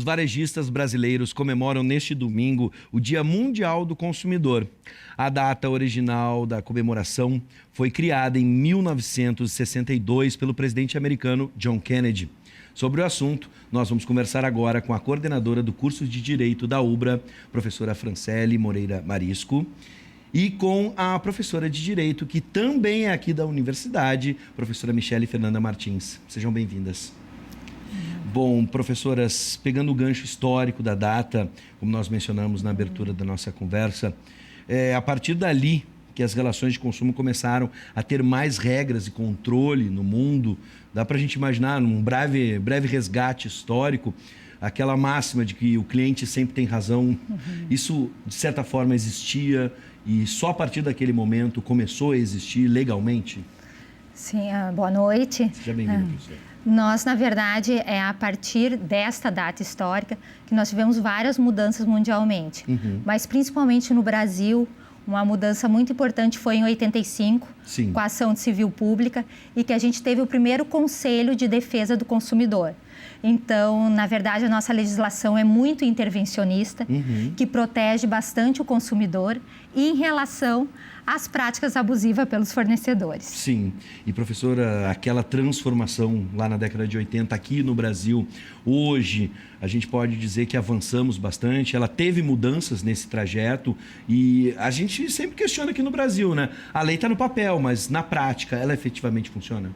varejistas brasileiros comemoram neste domingo o Dia Mundial do Consumidor. A data original da comemoração foi criada em 1962 pelo presidente americano John Kennedy. Sobre o assunto, nós vamos conversar agora com a coordenadora do curso de Direito da UBRA, professora Franciele Moreira Marisco, e com a professora de Direito, que também é aqui da universidade, professora Michele Fernanda Martins. Sejam bem-vindas. Bom, professoras, pegando o gancho histórico da data, como nós mencionamos na abertura da nossa conversa, a partir dali que as relações de consumo começaram a ter mais regras e controle no mundo. Dá para a gente imaginar, num breve resgate histórico, aquela máxima de que o cliente sempre tem razão. Isso, de certa forma, existia e só a partir daquele momento começou a existir legalmente? Sim, boa noite. Seja bem-vindo, professor. Nós, na verdade, é a partir desta data histórica que nós tivemos várias mudanças mundialmente. Mas, principalmente no Brasil, uma mudança muito importante foi em 85, Sim, com a ação de civil pública, e que a gente teve o primeiro Conselho de Defesa do Consumidor. Então, na verdade, a nossa legislação é muito intervencionista, que protege bastante o consumidor em relação às práticas abusivas pelos fornecedores. Sim. E, professora, aquela transformação lá na década de 80 aqui no Brasil, hoje a gente pode dizer que avançamos bastante, ela teve mudanças nesse trajeto e a gente sempre questiona aqui no Brasil, né? A lei está no papel, mas na prática ela efetivamente funciona?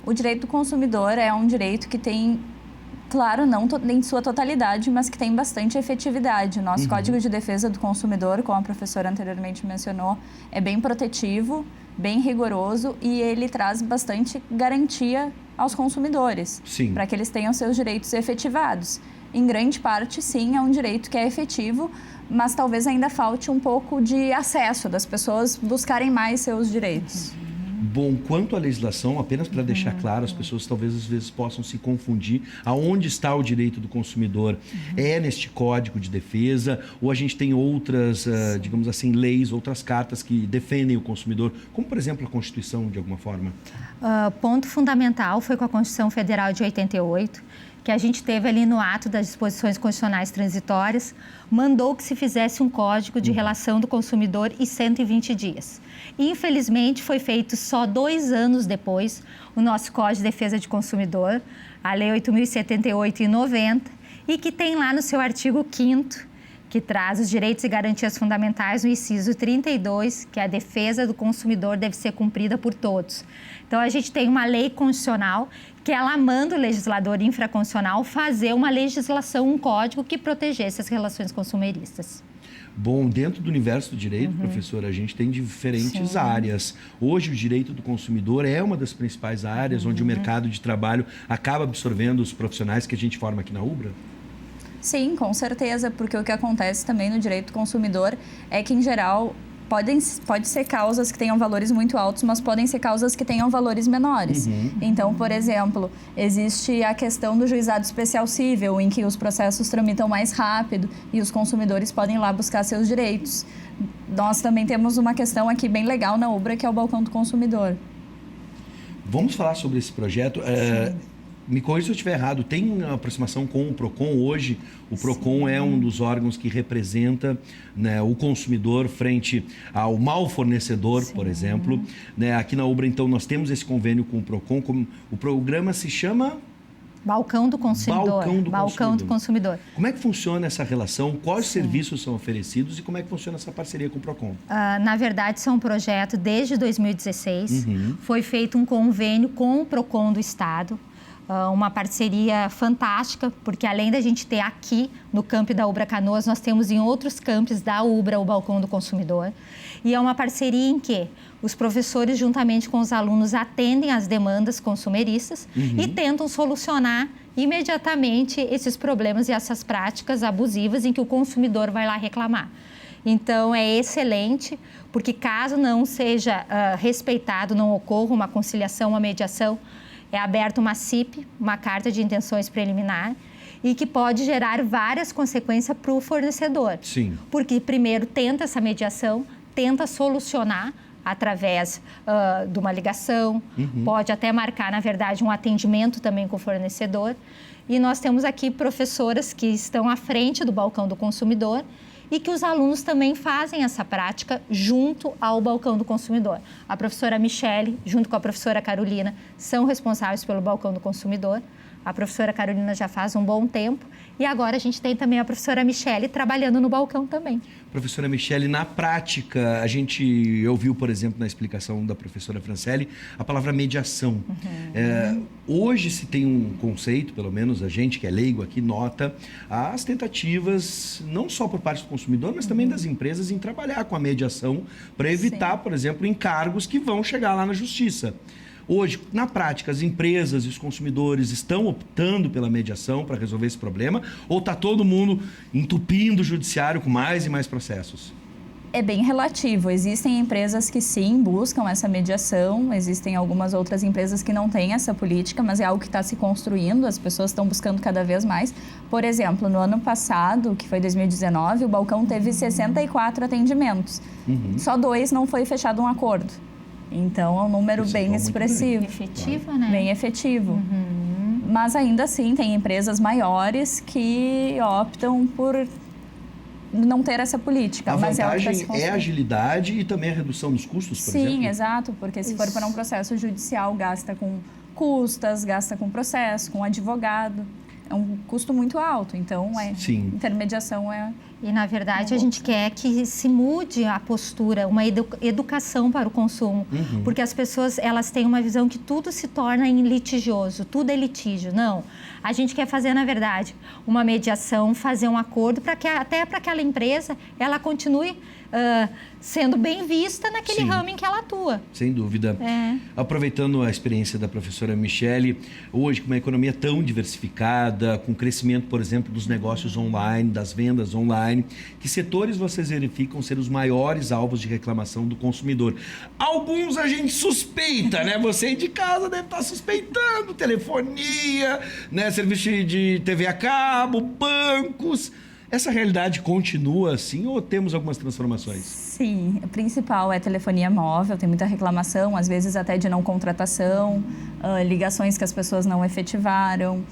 O direito do consumidor é um direito que tem, claro, não em sua totalidade, mas que tem bastante efetividade. O nosso Código de Defesa do Consumidor, como a professora anteriormente mencionou, é bem protetivo, bem rigoroso e ele traz bastante garantia aos consumidores, para que eles tenham seus direitos efetivados. Em grande parte, sim, é um direito que é efetivo, mas talvez ainda falte um pouco de acesso das pessoas buscarem mais seus direitos. Bom, quanto à legislação, apenas para deixar claro, as pessoas talvez às vezes possam se confundir. Aonde está o direito do consumidor? É neste Código de Defesa ou a gente tem outras, digamos assim, leis, outras cartas que defendem o consumidor, como por exemplo a Constituição, de alguma forma? Ponto fundamental foi com a Constituição Federal de 88, que a gente teve ali no ato das disposições constitucionais transitórias, mandou que se fizesse um Código de Relação do Consumidor em 120 dias. Infelizmente, foi feito só 2 anos depois o nosso Código de Defesa do Consumidor, a Lei 8.078 em 90, e que tem lá no seu artigo 5º, que traz os direitos e garantias fundamentais no inciso 32, que a defesa do consumidor deve ser cumprida por todos. Então, a gente tem uma lei constitucional que ela manda o legislador infraconstitucional fazer uma legislação, um código que protegesse as relações consumeristas. Bom, dentro do universo do direito, professora, a gente tem diferentes áreas. Hoje, o direito do consumidor é uma das principais áreas onde o mercado de trabalho acaba absorvendo os profissionais que a gente forma aqui na UBRA? Sim, com certeza, porque o que acontece também no direito do consumidor é que, em geral, pode ser causas que tenham valores muito altos, mas podem ser causas que tenham valores menores. Então, por exemplo, existe a questão do juizado especial cível, em que os processos tramitam mais rápido e os consumidores podem ir lá buscar seus direitos. Nós também temos uma questão aqui bem legal na UBRA, que é o Balcão do Consumidor. Vamos falar sobre esse projeto. Me corrija se eu estiver errado, tem aproximação com o PROCON hoje? O PROCON é um dos órgãos que representa, né, o consumidor frente ao mau fornecedor, por exemplo. Né, aqui na UBRA, então, nós temos esse convênio com o PROCON. O programa se chama... Balcão do Consumidor. Balcão do Consumidor. Como é que funciona essa relação? Quais serviços são oferecidos e como é que funciona essa parceria com o PROCON? Na verdade, isso é um projeto desde 2016. Foi feito um convênio com o PROCON do Estado. Uma parceria fantástica, porque além da gente ter aqui no campi da UBRA Canoas, nós temos em outros campos da UBRA o Balcão do Consumidor. E é uma parceria em que os professores, juntamente com os alunos, atendem às demandas consumeristas e tentam solucionar imediatamente esses problemas e essas práticas abusivas em que o consumidor vai lá reclamar. Então, é excelente, porque caso não seja respeitado, não ocorra uma conciliação, uma mediação, é aberta uma CIP, uma carta de intenções preliminar, e que pode gerar várias consequências para o fornecedor. Sim. Porque primeiro tenta essa mediação, tenta solucionar através de uma ligação, pode até marcar, na verdade, um atendimento também com o fornecedor. E nós temos aqui professoras que estão à frente do balcão do consumidor e que os alunos também fazem essa prática junto ao balcão do consumidor. A professora Michele, junto com a professora Carolina, são responsáveis pelo balcão do consumidor. A professora Carolina já faz um bom tempo e agora a gente tem também a professora Michele trabalhando no balcão também. Professora Michele, na prática, a gente ouviu, por exemplo, na explicação da professora Francelli, a palavra mediação. Hoje se tem um conceito, pelo menos a gente que é leigo aqui nota, as tentativas, não só por parte do consumidor, mas também das empresas em trabalhar com a mediação para evitar, por exemplo, encargos que vão chegar lá na justiça. Hoje, na prática, as empresas e os consumidores estão optando pela mediação para resolver esse problema ou está todo mundo entupindo o judiciário com mais e mais processos? É bem relativo. Existem empresas que sim buscam essa mediação, existem algumas outras empresas que não têm essa política, mas é algo que está se construindo, as pessoas estão buscando cada vez mais. Por exemplo, no ano passado, que foi 2019, o balcão teve 64 atendimentos. Só 2 não foi fechado um acordo. Então, é um número bem expressivo. Efetivo, né? Bem efetivo. Mas ainda assim, tem empresas maiores que optam por não ter essa política. A vantagem é a agilidade e também a redução dos custos, por exemplo? Sim, exato, porque se for para um processo judicial, gasta com custas, gasta com processo, com advogado. É um custo muito alto, então intermediação é... E, na verdade, a gente quer que se mude a postura, uma educação para o consumo. Porque as pessoas, elas têm uma visão que tudo se torna litigioso, tudo é litígio. Não. A gente quer fazer, na verdade, uma mediação, fazer um acordo para que até para aquela empresa, ela continue sendo bem vista naquele ramo em que ela atua. Sem dúvida. Aproveitando a experiência da professora Michele, hoje com uma economia tão diversificada, com o crescimento, por exemplo, dos negócios online, das vendas online, que setores vocês verificam ser os maiores alvos de reclamação do consumidor? Alguns a gente suspeita, né? Você de casa deve estar suspeitando, telefonia, né? Serviço de TV a cabo, bancos. Essa realidade continua assim ou temos algumas transformações? Sim, o principal é telefonia móvel, tem muita reclamação, às vezes até de não contratação, ligações que as pessoas não efetivaram.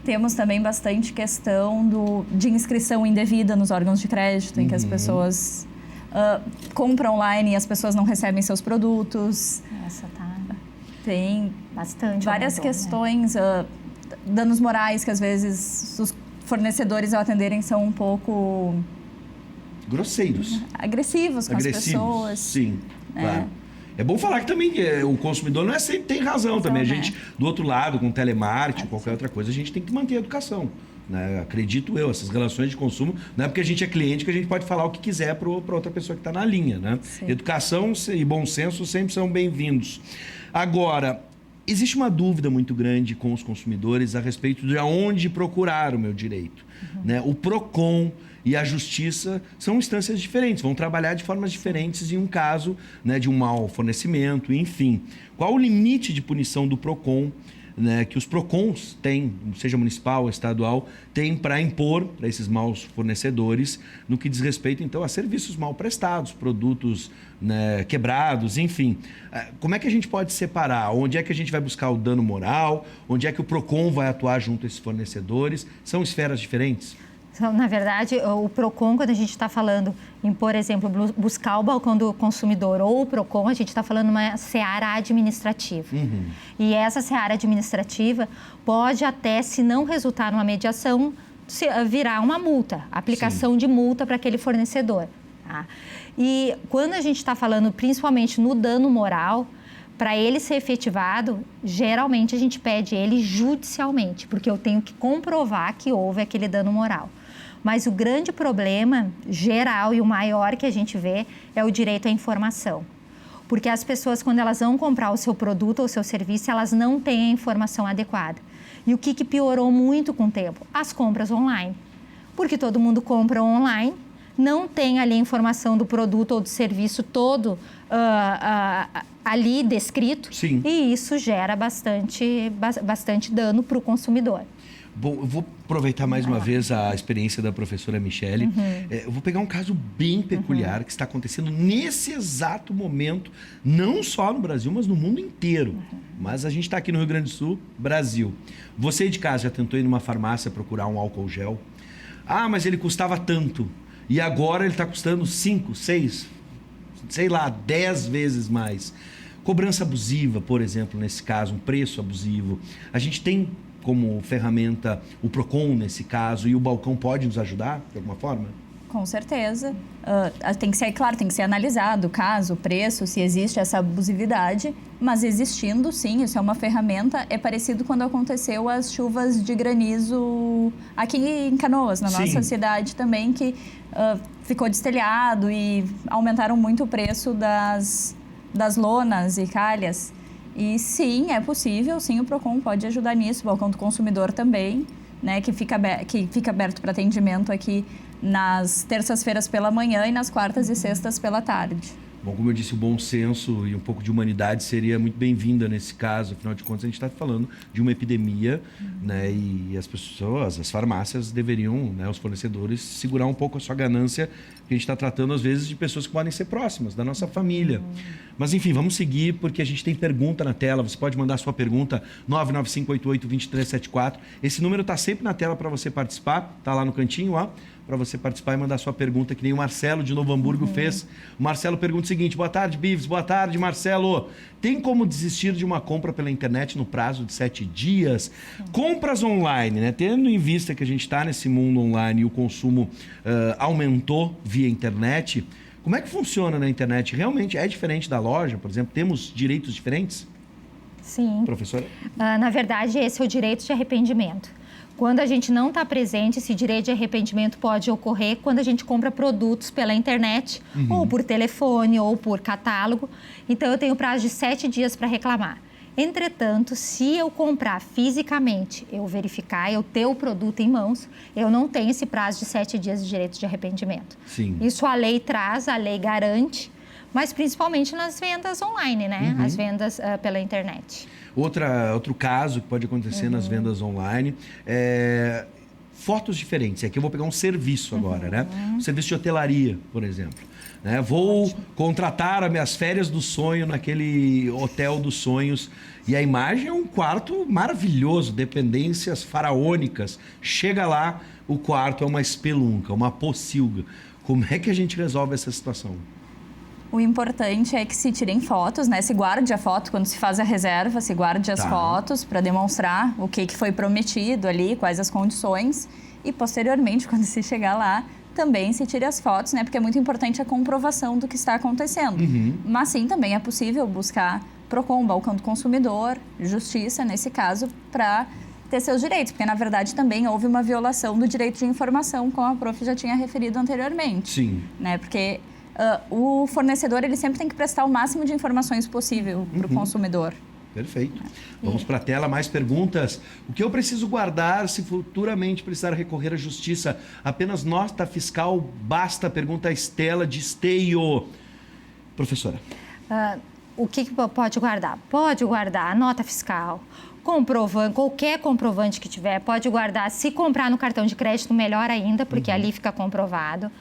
Temos também bastante questão de inscrição indevida nos órgãos de crédito, em que as pessoas compram online e as pessoas não recebem seus produtos. Essa tá... Tem bastante várias questões, danos morais que às vezes os fornecedores ao atenderem são um pouco... grosseiros. Agressivos com as pessoas. Sim, claro. É bom falar que também o consumidor não é sempre tem razão também. A gente, do outro lado, com telemarketing, qualquer outra coisa, a gente tem que manter a educação. Né? Acredito eu, essas relações de consumo, não é porque a gente é cliente que a gente pode falar o que quiser para outra pessoa que está na linha. Né? Educação e bom senso sempre são bem-vindos. Agora, existe uma dúvida muito grande com os consumidores a respeito de aonde procurar o meu direito. Né? O PROCON e a Justiça são instâncias diferentes, vão trabalhar de formas diferentes em um caso, né, de um mau fornecimento, enfim. Qual o limite de punição do PROCON, né, que os PROCONs têm, seja municipal ou estadual, têm para impor para esses maus fornecedores no que diz respeito, então, a serviços mal prestados, produtos, né, quebrados, enfim. Como é que a gente pode separar? Onde é que a gente vai buscar o dano moral? Onde é que o PROCON vai atuar junto a esses fornecedores? São esferas diferentes? Na verdade, o PROCON, quando a gente está falando em, por exemplo, buscar o balcão do consumidor ou o PROCON, a gente está falando uma seara administrativa. E essa seara administrativa pode até, se não resultar numa mediação, virar uma multa, aplicação de multa para aquele fornecedor. Tá? E quando a gente está falando principalmente no dano moral, para ele ser efetivado, geralmente a gente pede ele judicialmente, porque eu tenho que comprovar que houve aquele dano moral. Mas o grande problema geral e o maior que a gente vê é o direito à informação. Porque as pessoas, quando elas vão comprar o seu produto ou o seu serviço, elas não têm a informação adequada. E o que piorou muito com o tempo? As compras online. Porque todo mundo compra online, não tem ali a informação do produto ou do serviço todo ali descrito. Sim. E isso gera bastante dano para o consumidor. Bom, eu vou aproveitar mais uma vez a experiência da professora Michele. Eu vou pegar um caso bem peculiar que está acontecendo nesse exato momento, não só no Brasil, mas no mundo inteiro. Mas a gente está aqui no Rio Grande do Sul, Brasil. Você de casa já tentou ir numa farmácia procurar um álcool gel? Ah, mas ele custava tanto. E agora ele está custando 5, 6, sei lá, 10 vezes mais. Cobrança abusiva, por exemplo, nesse caso, um preço abusivo. A gente tem como ferramenta o PROCON nesse caso, e o balcão pode nos ajudar de alguma forma? Com certeza. Tem que ser, claro, tem que ser analisado o caso, o preço, se existe essa abusividade, mas existindo, sim, isso é uma ferramenta. É parecido quando aconteceu as chuvas de granizo aqui em Canoas, na nossa cidade também, que ficou destelhado e aumentaram muito o preço das lonas e calhas. E sim, é possível, sim, o PROCON pode ajudar nisso, o balcão do consumidor também, né, que fica aberto para atendimento aqui nas terças-feiras pela manhã e nas quartas e sextas pela tarde. Bom, como eu disse, o bom senso e um pouco de humanidade seria muito bem-vinda nesse caso. Afinal de contas, a gente está falando de uma epidemia, né? E as pessoas, as farmácias deveriam, né, os fornecedores, segurar um pouco a sua ganância, porque a gente está tratando, às vezes, de pessoas que podem ser próximas, da nossa família. Mas, enfim, vamos seguir, porque a gente tem pergunta na tela. Você pode mandar sua pergunta, 995882374. Esse número está sempre na tela para você participar. Está lá no cantinho, ó, para você participar e mandar sua pergunta, que nem o Marcelo de Novo Hamburgo fez. O Marcelo pergunta o seguinte: boa tarde, Bives. Boa tarde, Marcelo. Tem como desistir de uma compra pela internet no prazo de 7 dias? Compras online, né? Tendo em vista que a gente está nesse mundo online e o consumo aumentou via internet, como é que funciona na internet? Realmente é diferente da loja, por exemplo? Temos direitos diferentes? Sim. Professora? Na verdade, esse é o direito de arrependimento. Quando a gente não está presente, esse direito de arrependimento pode ocorrer quando a gente compra produtos pela internet, ou por telefone, ou por catálogo. Então, eu tenho prazo de 7 dias para reclamar. Entretanto, se eu comprar fisicamente, eu verificar, eu ter o produto em mãos, eu não tenho esse prazo de 7 dias de direito de arrependimento. Sim. Isso a lei traz, a lei garante, mas principalmente nas vendas online, né? As vendas pela internet. Outro caso que pode acontecer nas vendas online é fotos diferentes. Aqui eu vou pegar um serviço agora, né? Um serviço de hotelaria, por exemplo. Né? Vou contratar as minhas férias do sonho naquele hotel dos sonhos. E a imagem é um quarto maravilhoso, dependências faraônicas. Chega lá, o quarto é uma espelunca, uma pocilga. Como é que a gente resolve essa situação? O importante é que se tirem fotos, né? Se guarde a foto quando se faz a reserva, se guarde as fotos para demonstrar o que foi prometido ali, quais as condições. E posteriormente, quando se chegar lá, também se tire as fotos, né? Porque é muito importante a comprovação do que está acontecendo. Mas sim, também é possível buscar PROCON, balcão do consumidor, justiça, nesse caso, para ter seus direitos. Porque, na verdade, também houve uma violação do direito de informação, como a prof já tinha referido anteriormente. Sim. Né? Porque o fornecedor ele sempre tem que prestar o máximo de informações possível para o consumidor. Perfeito. Vamos para a tela, mais perguntas. O que eu preciso guardar se futuramente precisar recorrer à justiça? Apenas nota fiscal basta? Pergunta a Estela de Esteio. Professora. O que pode guardar? Pode guardar a nota fiscal, comprovante, qualquer comprovante que tiver, pode guardar. Se comprar no cartão de crédito, melhor ainda, porque ali fica comprovado.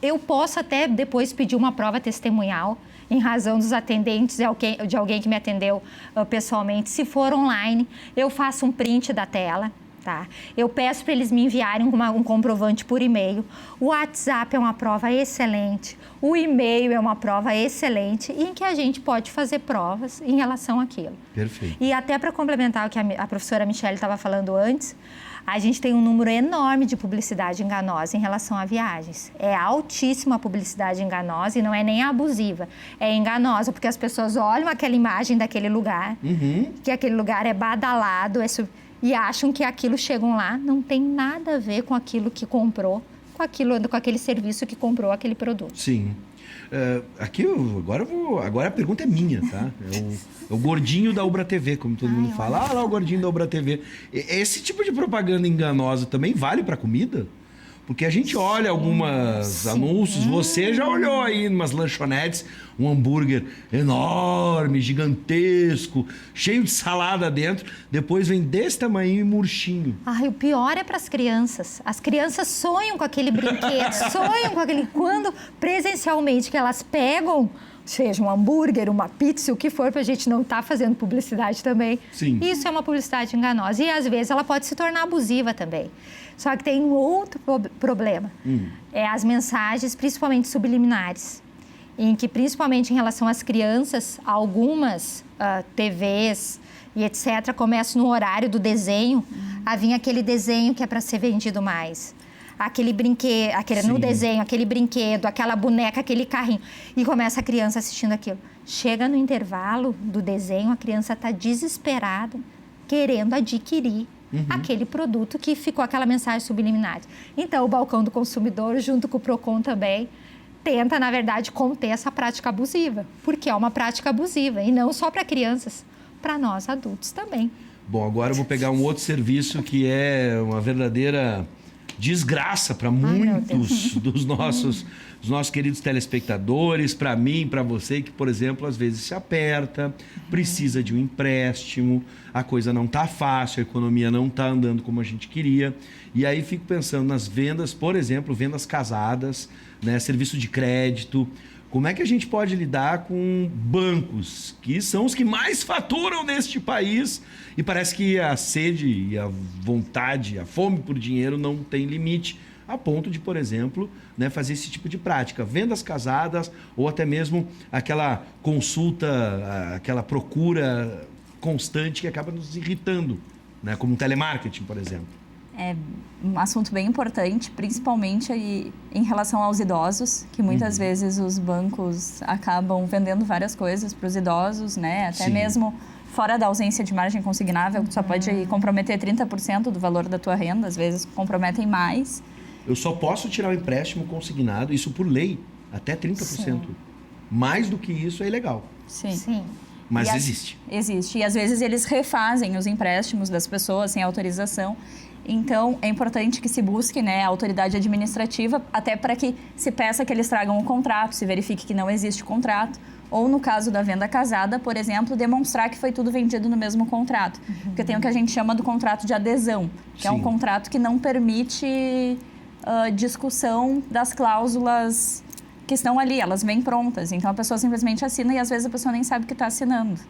Eu posso até depois pedir uma prova testemunhal em razão dos atendentes, de alguém que me atendeu pessoalmente. Se for online, eu faço um print da tela, tá? Eu peço para eles me enviarem um comprovante por e-mail. O WhatsApp é uma prova excelente, o e-mail é uma prova excelente, em que a gente pode fazer provas em relação àquilo. Perfeito. E até para complementar o que a professora Michele estava falando antes, a gente tem um número enorme de publicidade enganosa em relação a viagens. É altíssima a publicidade enganosa e não é nem abusiva. É enganosa porque as pessoas olham aquela imagem daquele lugar, que aquele lugar é badalado e acham que aquilo chegam lá, não tem nada a ver com aquilo que comprou, com aquele serviço que comprou aquele produto. Sim. Aqui agora a pergunta é minha, tá? É o gordinho da Ubra TV, como todo mundo fala. Ah, lá o gordinho da Ubra TV. Esse tipo de propaganda enganosa também vale para comida? Porque a gente olha alguns anúncios, você já olhou aí em umas lanchonetes, um hambúrguer enorme, gigantesco, cheio de salada dentro, depois vem desse tamanho e murchinho. Ai, o pior é para as crianças. As crianças sonham com aquele brinquedo, sonham com aquele... Quando presencialmente que elas pegam, seja um hambúrguer, uma pizza, o que for, para a gente não estar fazendo publicidade também. Sim. Isso é uma publicidade enganosa. E às vezes ela pode se tornar abusiva também. Só que tem um outro problema. É as mensagens, principalmente subliminares. Em que, principalmente em relação às crianças, algumas TVs e etc., começam no horário do desenho a vir aquele desenho que é para ser vendido mais. Aquele brinquedo, no desenho, aquele brinquedo, aquela boneca, aquele carrinho. E começa a criança assistindo aquilo. Chega no intervalo do desenho, a criança está desesperada, querendo adquirir aquele produto que ficou aquela mensagem subliminar. Então, o balcão do consumidor, junto com o PROCON também, tenta, na verdade, conter essa prática abusiva. Porque é uma prática abusiva. E não só para crianças, para nós adultos também. Bom, agora eu vou pegar um outro serviço que é uma verdadeira desgraça para muitos dos nossos queridos telespectadores, para mim, para você, que, por exemplo, às vezes se aperta, precisa de um empréstimo, a coisa não está fácil, a economia não está andando como a gente queria. E aí fico pensando nas vendas, por exemplo, vendas casadas, né, serviço de crédito. Como é que a gente pode lidar com bancos, que são os que mais faturam neste país, e parece que a sede e a vontade, a fome por dinheiro não tem limite, a ponto de, por exemplo, né, fazer esse tipo de prática, vendas casadas ou até mesmo aquela consulta, aquela procura constante que acaba nos irritando, né, como um telemarketing, por exemplo. É um assunto bem importante, principalmente aí em relação aos idosos, que muitas vezes os bancos acabam vendendo várias coisas para os idosos, né? Até mesmo fora da ausência de margem consignável, que só pode comprometer 30% do valor da tua renda, às vezes comprometem mais. Eu só posso tirar o empréstimo consignado, isso por lei, até 30%. Sim. Mais do que isso é ilegal. Sim. Mas existe. Existe. E às vezes eles refazem os empréstimos das pessoas sem autorização. Então, é importante que se busque, né, a autoridade administrativa, até para que se peça que eles tragam o contrato, se verifique que não existe contrato. Ou, no caso da venda casada, por exemplo, demonstrar que foi tudo vendido no mesmo contrato. Porque tem o que a gente chama do contrato de adesão, que é um contrato que não permite discussão das cláusulas que estão ali, elas vêm prontas. Então, a pessoa simplesmente assina e, às vezes, a pessoa nem sabe o que está assinando,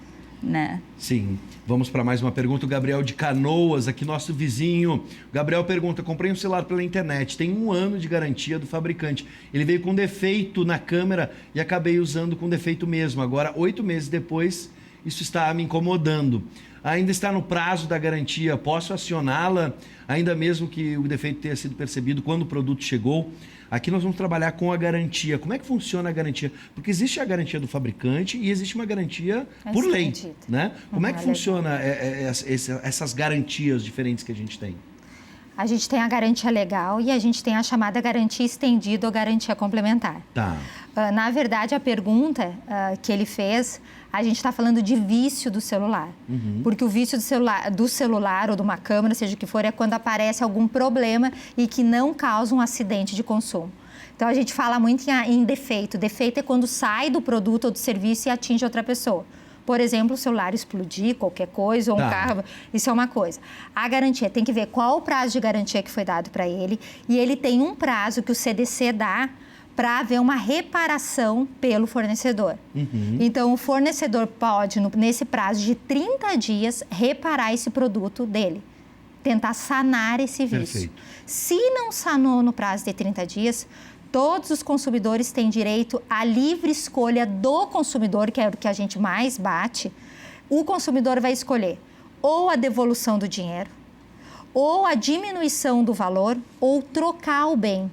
né? Sim. Vamos para mais uma pergunta. O Gabriel de Canoas, aqui nosso vizinho. O Gabriel pergunta, comprei um celular pela internet, tem 1 ano de garantia do fabricante. Ele veio com defeito na câmera e acabei usando com defeito mesmo. Agora, 8 meses depois, isso está me incomodando. Ainda está no prazo da garantia, posso acioná-la, ainda mesmo que o defeito tenha sido percebido quando o produto chegou? Aqui nós vamos trabalhar com a garantia. Como é que funciona a garantia? Porque existe a garantia do fabricante e existe uma garantia por lei, né? Como é que funciona essas garantias diferentes que a gente tem? A gente tem a garantia legal e a gente tem a chamada garantia estendida ou garantia complementar. Tá. Na verdade, a pergunta que ele fez, a gente está falando de vício do celular. Porque o vício do celular ou de uma câmera, seja o que for, é quando aparece algum problema e que não causa um acidente de consumo. Então, a gente fala muito em defeito. Defeito é quando sai do produto ou do serviço e atinge outra pessoa. Por exemplo, o celular explodir, qualquer coisa, ou um carro, isso é uma coisa. A garantia, tem que ver qual o prazo de garantia que foi dado para ele, e ele tem um prazo que o CDC dá para haver uma reparação pelo fornecedor. Então, o fornecedor pode, nesse prazo de 30 dias, reparar esse produto dele, tentar sanar esse vício. Perfeito. Se não sanou no prazo de 30 dias, todos os consumidores têm direito à livre escolha do consumidor, que é o que a gente mais bate. O consumidor vai escolher ou a devolução do dinheiro, ou a diminuição do valor, ou trocar o bem.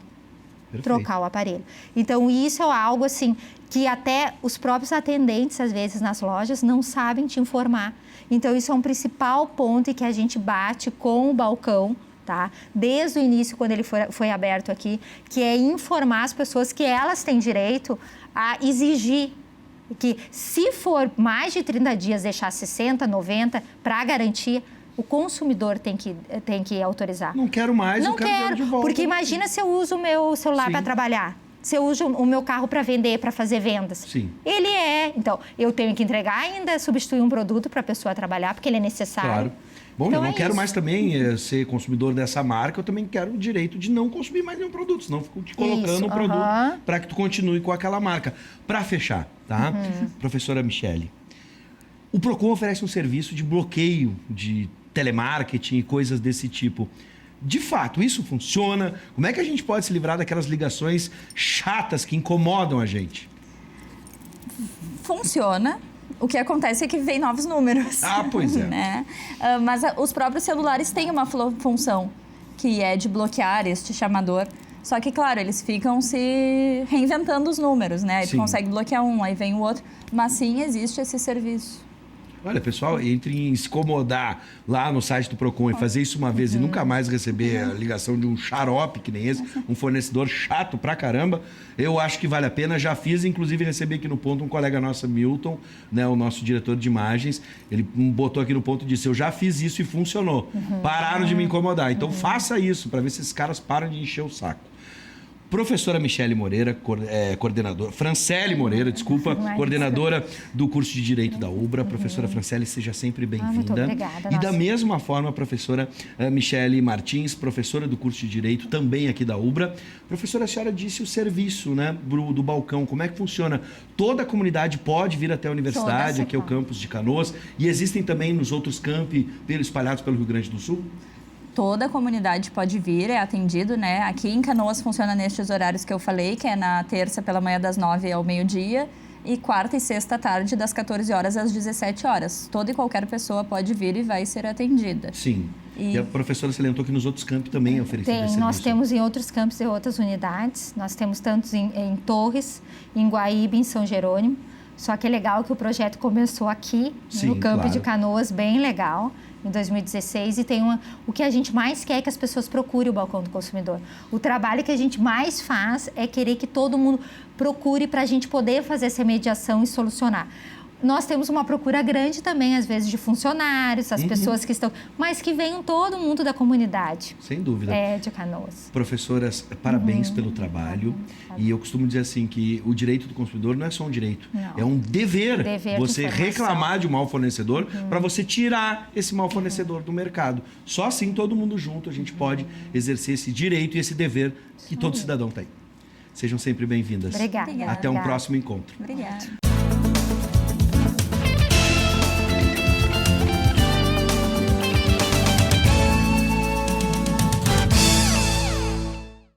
Perfeito. Trocar o aparelho. Então, isso é algo assim que até os próprios atendentes, às vezes, nas lojas, não sabem te informar. Então, isso é um principal ponto em que a gente bate com o balcão, tá? Desde o início, quando ele foi aberto aqui, que é informar as pessoas que elas têm direito a exigir que, se for mais de 30 dias, deixar 60, 90 para garantia, O consumidor tem que autorizar. Não quero mais, Não eu quero dinheiro de volta. porque imagina se eu uso o meu celular para trabalhar. Se eu uso o meu carro para vender, para fazer vendas. Sim. Ele então, eu tenho que entregar ainda, substituir um produto para a pessoa trabalhar, porque ele é necessário. Claro. Bom, Então eu não quero isso. mais também ser consumidor dessa marca, eu também quero o direito de não consumir mais nenhum produto, senão eu fico te colocando um produto para que tu continue com aquela marca. Para fechar, tá? Professora Michele, o Procon oferece um serviço de bloqueio de telemarketing e coisas desse tipo. De fato, isso funciona? Como é que a gente pode se livrar daquelas ligações chatas que incomodam a gente? Funciona. O que acontece é que vem novos números. Ah, pois é. Né? Mas os próprios celulares têm uma função, que é de bloquear este chamador. Só que, claro, eles ficam se reinventando os números, né? Aí tu consegue bloquear um, aí vem o outro. Mas sim, existe esse serviço. Olha, pessoal, entre em se incomodar lá no site do Procon e fazer isso uma vez e nunca mais receber a ligação de um xarope que nem esse, um fornecedor chato pra caramba, eu acho que vale a pena. Já fiz, inclusive, receber aqui no ponto um colega nosso, Milton, né, o nosso diretor de imagens, ele botou aqui no ponto e disse, eu já fiz isso e funcionou. Pararam de me incomodar. Então faça isso para ver se esses caras param de encher o saco. Professora Michele Moreira, coordenadora, Franciele Moreira, desculpa, coordenadora do curso de Direito da UBRA. Professora Franciele, seja sempre bem-vinda. Muito obrigada. E da mesma forma, a professora Michele Martins, professora do curso de Direito, também aqui da UBRA. Professora, a senhora disse o serviço, né, do balcão, como é que funciona? Toda a comunidade pode vir até a universidade, aqui é o campus de Canoas, e existem também nos outros campi espalhados pelo Rio Grande do Sul? Toda a comunidade pode vir, é atendido, né? Aqui em Canoas funciona nestes horários que eu falei, que é na terça pela manhã das 9 ao meio-dia e quarta e sexta à tarde das 14 horas às 17 horas. Toda e qualquer pessoa pode vir e vai ser atendida. Sim. E a professora salientou que nos outros campos também é oferecido esse serviço. Nós temos em outros campos e outras unidades. Nós temos tantos em Torres, em Guaíba, em São Jerônimo. Só que é legal que o projeto começou aqui, no campo de Canoas, bem legal, em 2016. E o que a gente mais quer é que as pessoas procurem o Balcão do Consumidor. O trabalho que a gente mais faz é querer que todo mundo procure para a gente poder fazer essa mediação e solucionar. Nós temos uma procura grande também, às vezes, de funcionários, as pessoas que estão... Mas que venham todo mundo da comunidade. Sem dúvida. De Canoas. Professoras, parabéns pelo trabalho. E eu costumo dizer assim, que o direito do consumidor não é só um direito. Não. É um dever você de reclamar de um mau fornecedor para você tirar esse mau fornecedor do mercado. Só assim, todo mundo junto, a gente pode exercer esse direito e esse dever que todo cidadão tem. Sejam sempre bem-vindas. Obrigada. Até um próximo encontro. Obrigada.